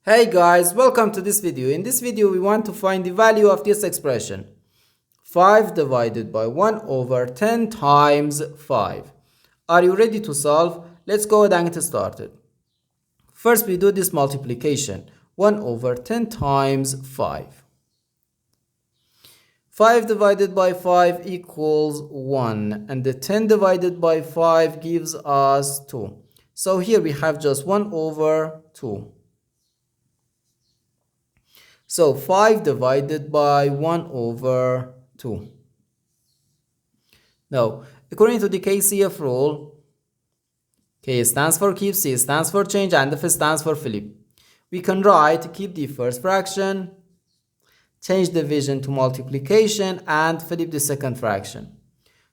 Hey guys, welcome to this video. In this video, we want to find the value of this expression. 5 divided by 1 over 10 times 5. Are you ready to solve? Let's go ahead and get started. First, we do this multiplication. 1 over 10 times 5. 5 divided by 5 equals 1. And the 10 divided by 5 gives us 2. So here we have just 1 over 2. So 5 divided by 1 over 2. Now, according to the KCF rule, K stands for keep, C stands for change, and F stands for flip. We can write keep the first fraction, change division to multiplication, and flip the second fraction.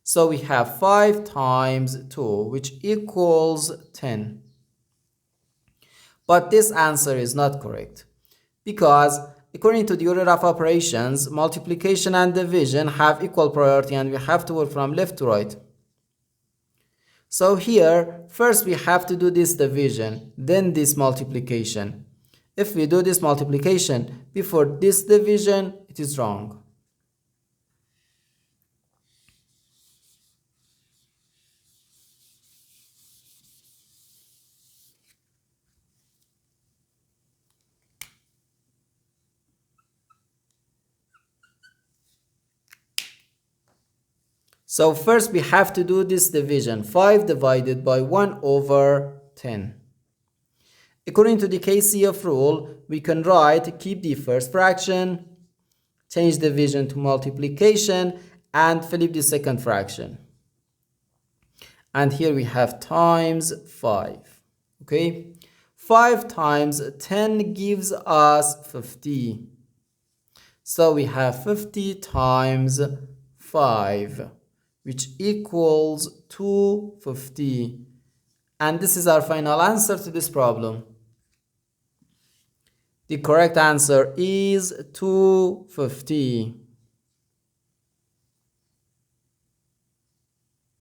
So we have 5 times 2, which equals 10. But this answer is not correct, because according to the order of operations, multiplication and division have equal priority and we have to work from left to right. So here, first we have to do this division, then this multiplication. If we do this multiplication before this division, it is wrong. So first we have to do this division, 5 divided by 1 over 10. According to the KCF rule, we can write keep the first fraction, change division to multiplication, and flip the second fraction. And here we have times 5. Okay? 5 times 10 gives us 50. So we have 50 times 5. Which equals 250. And this is our final answer to this problem. The correct answer is 250.